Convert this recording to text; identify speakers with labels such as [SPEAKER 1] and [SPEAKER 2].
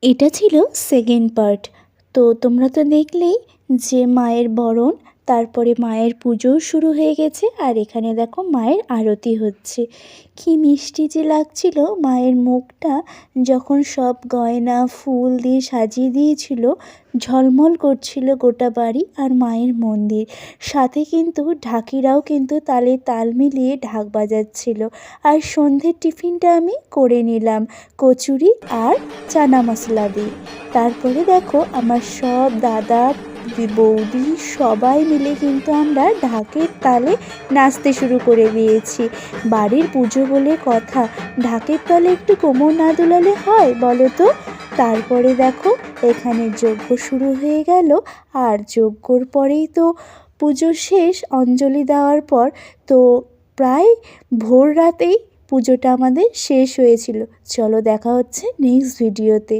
[SPEAKER 1] এটা ছিল second part. তো তোমরা তো দেখলেই যে মায়ের বরণ, তারপরে মায়ের পুজোও শুরু হয়ে গেছে। আর এখানে দেখো মায়ের আরতি হচ্ছে। কি মিষ্টি যে লাগছিল মায়ের মুখটা, যখন সব গয়না ফুল দিয়ে সাজিয়ে দিয়েছিল। ঝলমল করছিল গোটা বাড়ি আর মায়ের মন্দির। সাথে কিন্তু ঢাকিরাও কিন্তু তালে তাল মিলিয়ে ঢাক বাজাচ্ছিল। আর সন্ধ্যের টিফিনটা আমি করে নিলাম কচুরি আর চানা মশলা দিয়ে। তারপরে দেখো আমার সব দাদা বৌদি সবাই মিলে কিন্তু আমরা ঢাকের তালে নাচতে শুরু করে দিয়েছি। বাড়ির পুজো বলে কথা, ঢাকের তালে একটু কোমর না দোলালে হয় বলো তো। তারপরে দেখো এখানে যজ্ঞ শুরু হয়ে গেল। আর যজ্ঞর পরেই তো পুজো শেষ অঞ্জলি দেওয়ার পর। তো প্রায় ভোর রাতেই পুজোটা আমাদের শেষ হয়েছিল। চলো দেখা হচ্ছে নেক্সট ভিডিওতে।